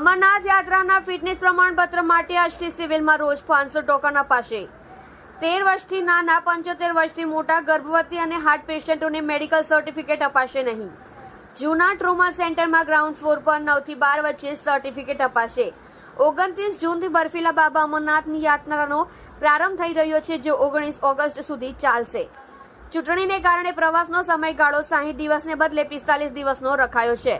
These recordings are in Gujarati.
અમરનાથ યાત્રાના ફિટનેસ પ્રમાણપત્ર માટે આજથી સિવિલમાં રોજ 500 ટોકન અપાશે। 13 વર્ષથી નાના 75 વર્ષથી મોટા ગર્ભવતી અને હાર્ટ પેશન્ટોને મેડિકલ સર્ટિફિકેટ અપાશે નહીં। જૂના ટ્રોમા સેન્ટરમાં ગ્રાઉન્ડ ફ્લોર પર 9 થી 12 વચ્ચે સર્ટિફિકેટ અપાશે। 29 જૂનથી બર્ફીલા બાબા અમરનાથની યાત્રાનો પ્રારંભ થઈ રહ્યો છે, જે 19 ઓગસ્ટ સુધી ચાલશે। ચૂંટણીને કારણે પ્રવાસનો સમયગાળો 60 દિવસને બદલે 45 દિવસનો રખાયો છે।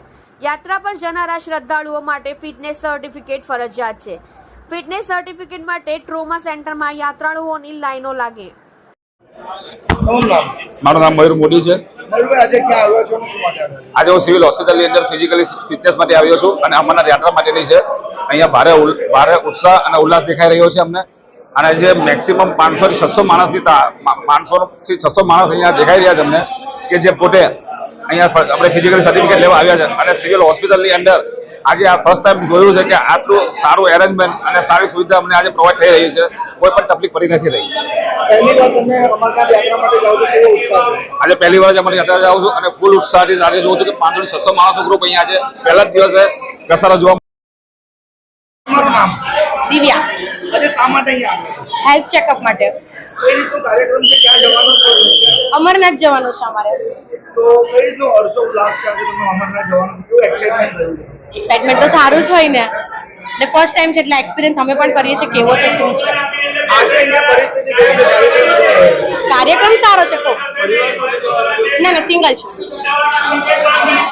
યાત્રા પર જનારા શ્રદ્ધાળુઓ માટે ફિટનેસ સર્ટિફિકેટ ફરજિયાત છે। ફિટનેસ સર્ટિફિકેટ માટે ટ્રોમા સેન્ટરમાં યાત્રાળુઓની લાઈનો લાગે। મારું નામ મયુર મોદી છે। આજે હું સિવિલ હોસ્પિટલની અંદર ફિઝિકલી ફિટનેસ માટે આવ્યો છું અને અમરનાથ યાત્રા માટેની છે। અહીંયા ભારે ઉત્સાહ અને ઉલ્લાસ દેખાઈ રહ્યો છે અમને। અને જે મેક્સિમમ 500 થી 600 માણસની 500 થી 600 માણસ અહીંયા દેખાઈ રહ્યા છે અમને, કે જે પોતે અહીંયા આપણે ફિઝિકલ સર્ટિફિકેટ લેવા આવ્યા છે। અને સિવિલ હોસ્પિટલની અંદર આજે આ ફર્સ્ટ ટાઈમ જોયું છે કે આટલું સારું એરેન્જમેન્ટ અને સારી સુવિધા અમને આજે પ્રોવાઈડ થઈ રહી છે। કોઈ પણ તકલીફ પડી નથી રહી। આજે પહેલી વાર અમારી યાત્રા જાઉં છું અને ફૂલ ઉત્સાહથી આજે જોઉં છું કે 500 થી 600 માણસનો ગ્રુપ અહીંયા આજે પહેલા જ દિવસે ઘસારો જોવા। દિવ્યા આજે શા માટે અહીંયા આવ્યા છો? હેલ્થ ચેકઅપ માટે। કઈ રીતનો કાર્યક્રમ છે? ક્યાં જવાનું છે? અમરનાથ જવાનું છે અમારે। તો કઈ રીતનો હર્ષો ઉલ્લાસ છે આજે તમને અમરનાથ જવાનું? કેવું એક્સાઇટમેન્ટ રહ્યું છે? એક્સાઇટમેન્ટ તો સારું જ હોય ને, એટલે ફર્સ્ટ ટાઈમ છે એટલે એક્સપિરિયન્સ અમે પણ કરીએ છીએ કેવો છે શું છે। આજે અહીંયા પરિસ્થિતિ કેવી છે? કાર્યક્રમ સારો છે ખૂબ। પરિવાર સાથે જવાના છો? ના સિંગલ છે।